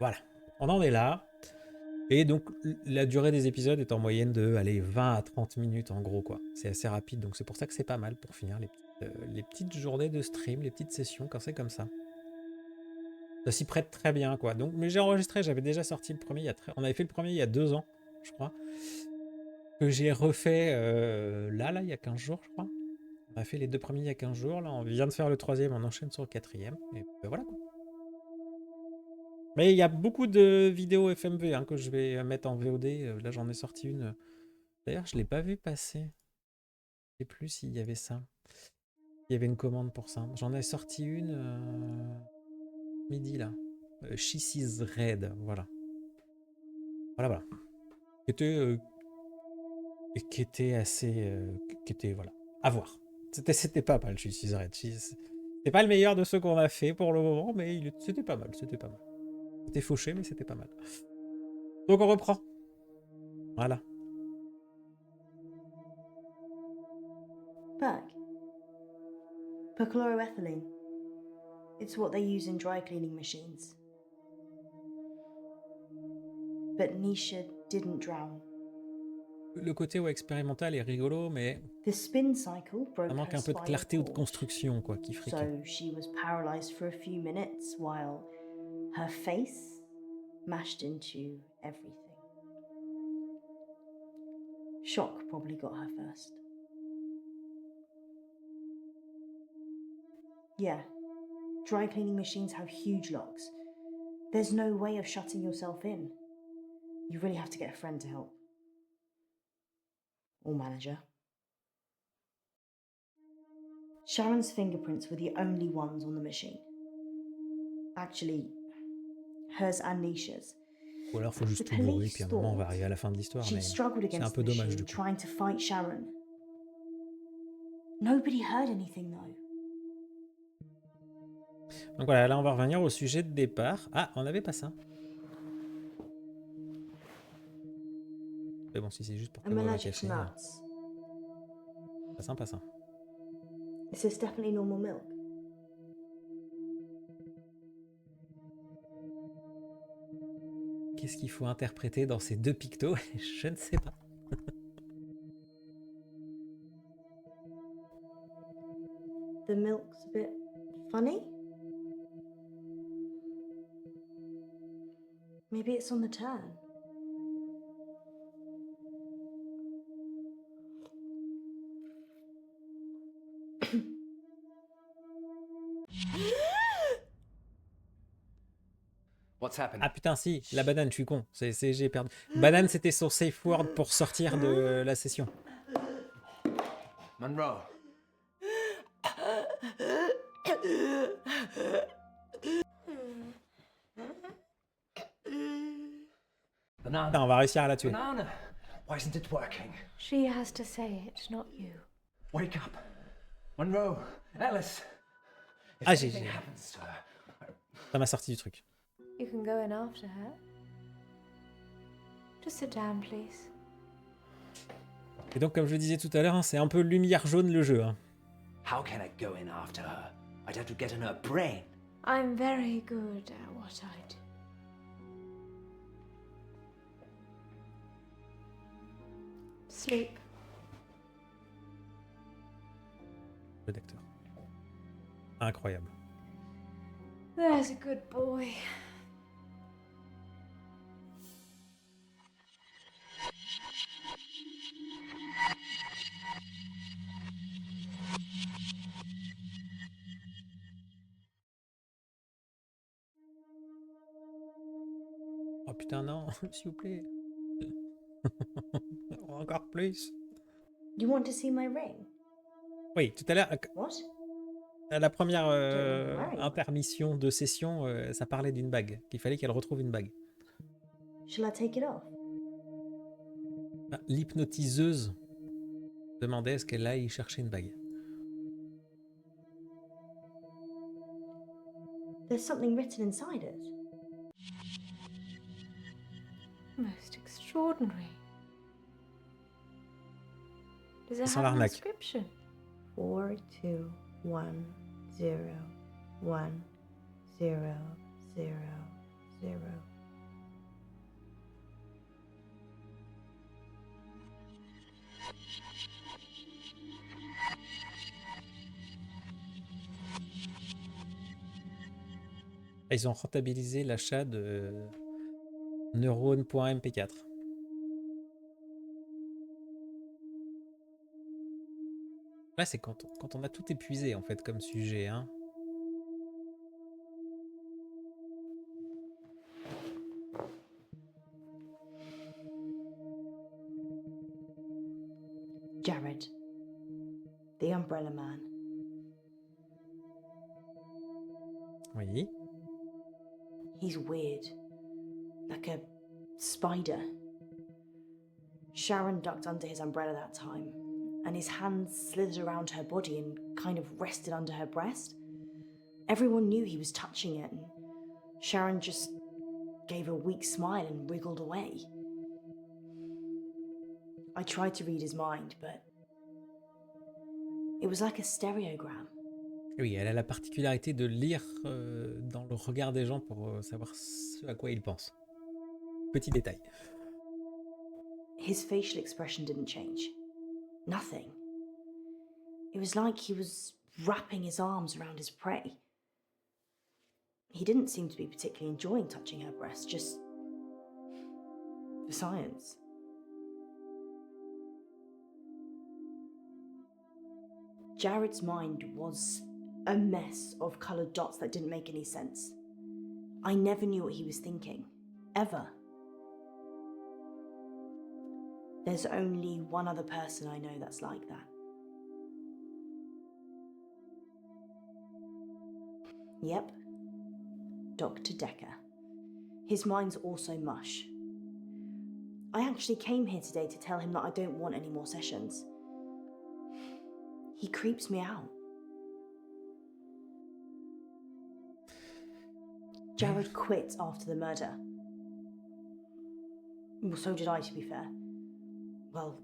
voilà, on en est là. Et donc, la durée des épisodes est en moyenne de 20 à 30 minutes en gros, quoi. C'est assez rapide, donc c'est pour ça que c'est pas mal pour finir les petites journées de stream, les petites sessions quand c'est comme ça. Ça s'y prête très bien, quoi. Donc, mais j'ai enregistré, j'avais déjà sorti le premier, on avait fait le premier il y a 2 ans, je crois. Que j'ai refait là, il y a 15 jours, je crois. On a fait les 2 premiers il y a 15 jours, là on vient de faire le 3e, on enchaîne sur le 4e, et voilà, quoi. Mais il y a beaucoup de vidéos FMV que je vais mettre en VOD. Là, j'en ai sorti une. D'ailleurs, je ne l'ai pas vu passer. Je ne sais plus s'il y avait ça. Il y avait une commande pour ça. J'en ai sorti une midi, là. She is Red, voilà. Voilà. Qui était assez... qui était, voilà, à voir. C'était pas mal, She is Red. C'est pas le meilleur de ceux qu'on a fait pour le moment, mais c'était pas mal, C'était fauché, mais c'était pas mal. Donc on reprend. Voilà.
Back. Perchloroethylene. It's what they use in dry cleaning machines. But Nisha didn't drown.
Le côté expérimental est rigolo, mais
The spin cycle broke
ça manque un peu de clarté ou de construction, quoi, qui frique.
So she was paralyzed for a few minutes while her face mashed into everything. Shock probably got her first. Yeah, dry cleaning machines have huge locks. There's no way of shutting yourself in. You really have to get a friend to help. Or manager. Sharon's fingerprints were the only ones on the machine. Actually, hers and Nisha's.
Ou alors faut juste tout bourrer, puis à un moment on va arriver à la fin de l'histoire, mais c'est un peu dommage du coup.
Trying to fight Sharon. Nobody heard anything though.
Donc voilà, là on va revenir au sujet de départ. Ah, on n'avait pas ça. Mais bon, si c'est juste pour que moi va cacher. Pas sympa ça.
This is definitely normal milk.
Qu'est-ce qu'il faut interpréter dans ces 2 pictos? Je ne sais pas.
The milk's a bit funny. Maybe it's on the turn.
What's happened?
Ah putain, si, la banane, je suis con. J'ai perdu. Banane, c'était son safe word pour sortir de la session.
Munro. Banana.
Putain, on va réussir à la tuer.
Banana. Why isn't it working?
She has to say it, not you.
Wake up. Munro. Alice. If
Ah,
anything
j'ai-
happens to her.
Ça m'a sorti du truc.
You can go in after her. Just sit down, please.
Et donc, comme je le disais tout à l'heure, hein, c'est un peu lumière jaune le jeu. Hein.
How can I go in after her? I'd have to get in her brain.
I'm very good at what I do. Sleep.
Jeu d'acteur. Incroyable.
There's a good boy.
Oh putain, non, s'il vous plaît. Encore plus.
You want to see my ring?
Oui, tout à l'heure,
What?
à la première
Ouais.
intermission de session, ça parlait d'une bague, qu'il fallait qu'elle retrouve une bague.
Shall I take it off?
Bah, l'hypnotiseuse demandait est-ce qu'elle aille chercher une bague.
There's something written inside it.
Most extraordinary. Does it
Sans
have an
l'arnaque.
inscription?
4, 2, 1, 0, 1, 0, 0, 0.
Ah, ils ont rentabilisé l'achat de neurones.mp4. Là, c'est quand on a tout épuisé, en fait, comme sujet. Hein.
Jared, the umbrella man.
Oui.
He's weird. Like a spider. Sharon ducked under his umbrella that time, and his hands slithered around her body and kind of rested under her breast. Everyone knew he was touching it, and Sharon just gave a weak smile and wriggled away. I tried to read his mind, but it was like a stereogram.
Oui, elle a la particularité de lire dans le regard des gens pour savoir ce à quoi ils pensent. Petit détail.
His facial expression didn't change. Nothing. It was like he was wrapping his arms around his prey. He didn't seem to be particularly enjoying touching her breast, just for science. Jared's mind was a mess of coloured dots that didn't make any sense. I never knew what he was thinking. Ever. There's only one other person I know that's like that. Yep. Dr. Decker. His mind's also mush. I actually came here today to tell him that I don't want any more sessions. He creeps me out. Jared quit after the murder. Well, so did I, to be fair. Well,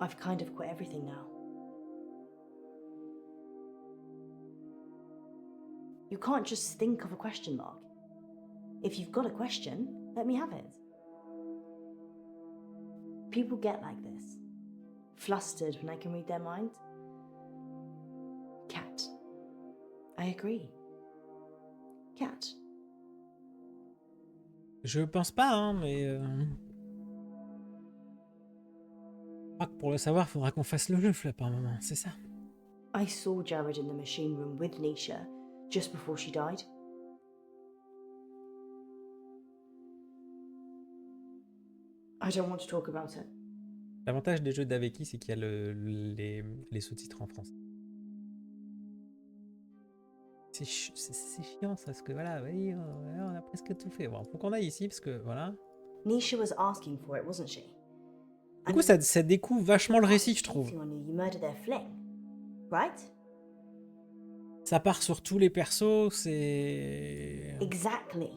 I've kind of quit everything now. You can't just think of a question mark. If you've got a question, let me have it. People get like this. Flustered when I can read their mind. Cat. I agree. Cat.
Je pense pas, hein, mais... Je crois que pour le savoir, il faudra qu'on fasse le jeu, là, par moment, c'est ça.
I saw Jared in the machine room with Nisha just before she died. I don't want to talk about it.
L'avantage des jeux d'Aveki, c'est qu'il y a les sous-titres en français. C'est chiant ça, parce que voilà, oui, on a presque tout fait. Bon, faut qu'on aille ici, parce que voilà.
Nisha was asking for it, wasn't she?
Du coup, ça découvre vachement le récit, je trouve.
You murdered their fling, right?
Ça part sur tous les persos, c'est...
Exactly.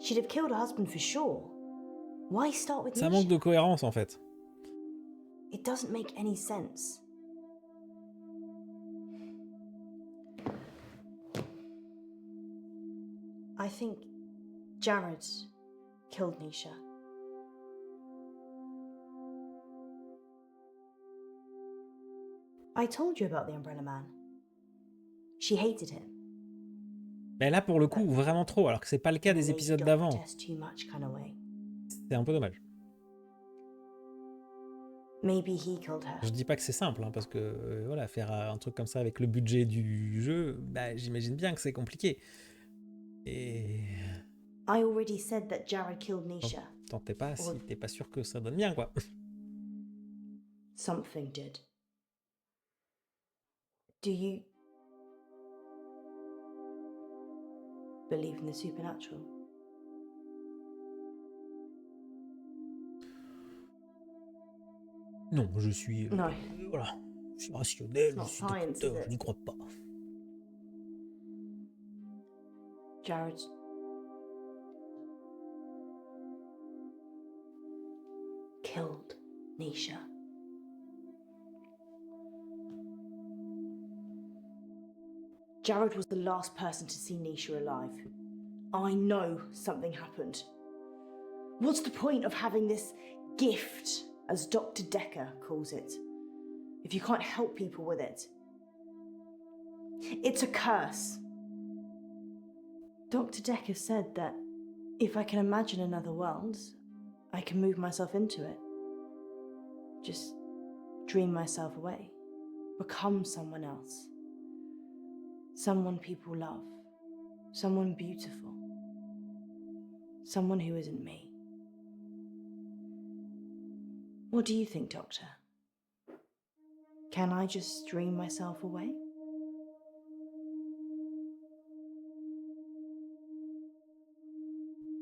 She'd have killed her husband for sure. Why start with
Ça
Nisha?
manque de cohérence, en fait.
It doesn't make any sense. I think Jared killed Nisha. I told you about the Umbrella Man. She hated him.
Mais là, pour le coup, vraiment trop, alors que c'est pas le cas des épisodes d'avant. C'est un peu dommage.
Maybe he killed her.
Je dis pas que c'est simple, hein, parce que voilà, faire un truc comme ça avec le budget du jeu, bah, j'imagine bien que c'est compliqué. Et...
I already said that Jared killed Nisha.
Tentez pas si t'es pas sûr que ça donne bien, quoi.
Something did. Do you believe in the supernatural?
Non, je suis...
Non.
Voilà. Je suis rationnel, je suis
science,
décrypteur, je n'y crois pas.
Jared killed Nisha. Jared was the last person to see Nisha alive. I know something happened. What's the point of having this gift, as Dr. Decker calls it, if you can't help people with it? It's a curse. Dr. Decker said that if I can imagine another world, I can move myself into it. Just dream myself away. Become someone else. Someone people love. Someone beautiful. Someone who isn't me. What do you think, Doctor? Can I just dream myself away?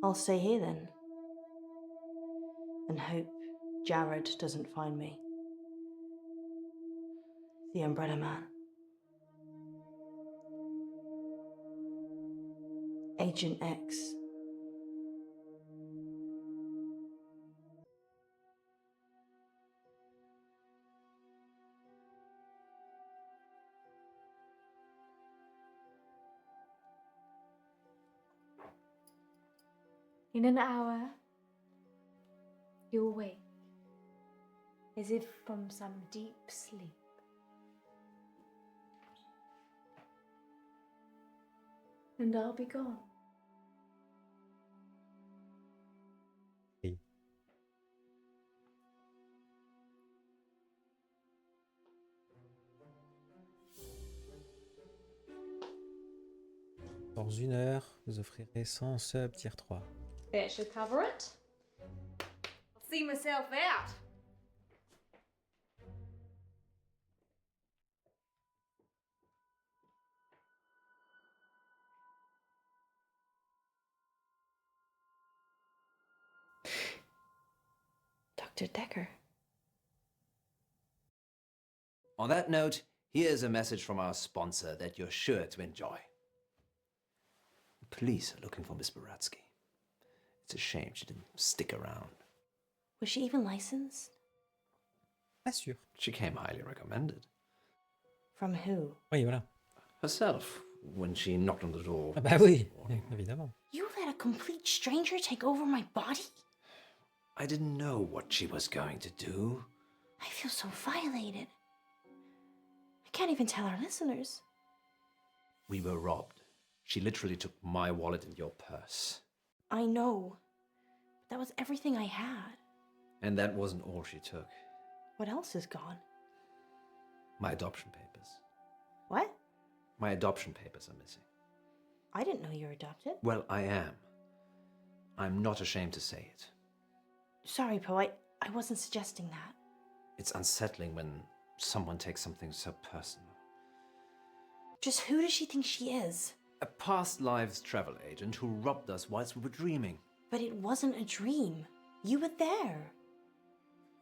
I'll stay here then. And hope Jared doesn't find me. The Umbrella Man. Agent X.
In an hour, you'll wake, as if from some deep sleep. And I'll be gone.
Dans 1 heure, vous offrirez 100 subs tier 3.
That should cover it. I'll see myself out.
Dr. Decker.
On that note, here's a message from our sponsor that you're sure to enjoy. The police are looking for Miss Buratsky. It's a shame she didn't stick around.
Was she even licensed?
Pas sûr.
She came highly recommended.
From who?
Oui, voilà.
Herself, when she knocked on the door.
Ah bah oui, évidemment.
You let a complete stranger take over my body?
I didn't know what she was going to do.
I feel so violated. I can't even tell our listeners.
We were robbed. She literally took my wallet and your purse.
I know. But that was everything I had.
And that wasn't all she took.
What else is gone?
My adoption papers.
What?
My adoption papers are missing.
I didn't know you were adopted.
Well, I am. I'm not ashamed to say it.
Sorry, Poe, I wasn't suggesting that.
It's unsettling when someone takes something so personal.
Just who does she think she is?
A past lives travel agent who robbed us whilst we were dreaming.
But it wasn't a dream. You were there.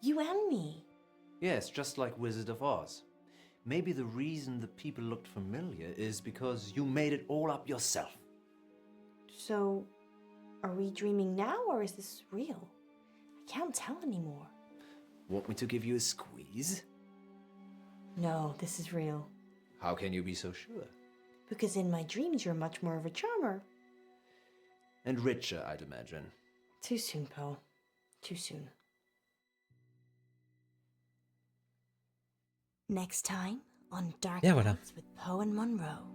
You and me.
Yes, just like Wizard of Oz. Maybe the reason the people looked familiar is because you made it all up yourself.
So, are we dreaming now or is this real? I can't tell anymore.
Want me to give you a squeeze?
No, this is real.
How can you be so sure?
Because in my dreams you're much more of a charmer.
And richer, I'd imagine.
Too soon, Poe. Too soon. Next time on Dark Nights with Poe and Munro.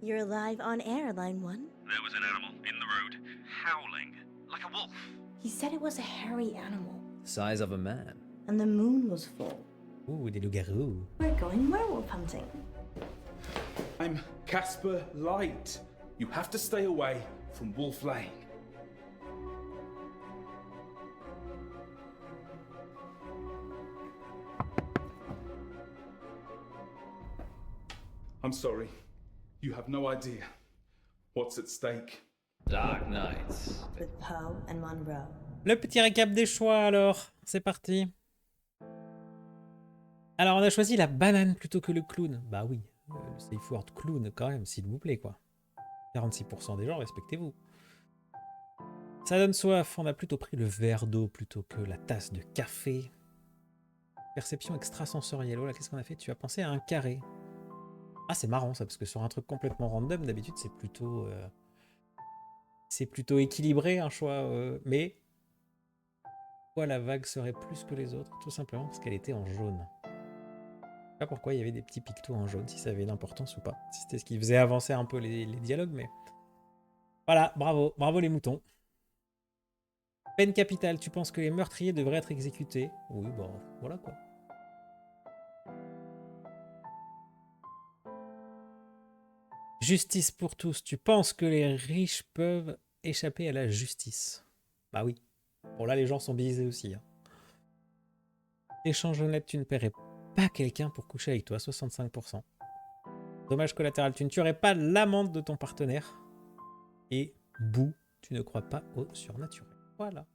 You're live on air, Line 1.
There was an animal in the road, howling, like a wolf.
He said it was a hairy animal.
Size of a man.
And the moon was full.
Ooh, des loups-garous.
We're going werewolf hunting.
I'm Casper Light. You have to stay away from Wolf Lane. I'm sorry. You have no idea what's at stake.
Dark Nights.
With Poe and Munro.
Le petit récap des choix alors, c'est parti. Alors on a choisi la banane plutôt que le clown. Bah oui, le safe word clown quand même, s'il vous plaît quoi. 46% des gens, respectez-vous. Ça donne soif, on a plutôt pris le verre d'eau plutôt que la tasse de café. Perception extrasensorielle, oh là qu'est-ce qu'on a fait? Tu as pensé à un carré. Ah c'est marrant ça, parce que sur un truc complètement random, d'habitude c'est plutôt équilibré un choix, mais pourquoi la vague serait plus que les autres? Tout simplement parce qu'elle était en jaune. Je sais pas pourquoi il y avait des petits pictos en jaune, si ça avait une importance ou pas. Si c'était ce qui faisait avancer un peu les dialogues, mais... Voilà, bravo, bravo les moutons. Peine capitale, tu penses que les meurtriers devraient être exécutés? Oui, bon, voilà quoi. Justice pour tous, tu penses que les riches peuvent échapper à la justice? Bah oui. Bon là les gens sont biaisés aussi. Hein. Échange honnête, tu ne paierais pas quelqu'un pour coucher avec toi, 65%. Dommage collatéral, tu ne tuerais pas l'amante de ton partenaire. Et bout, tu ne crois pas au surnaturel. Voilà.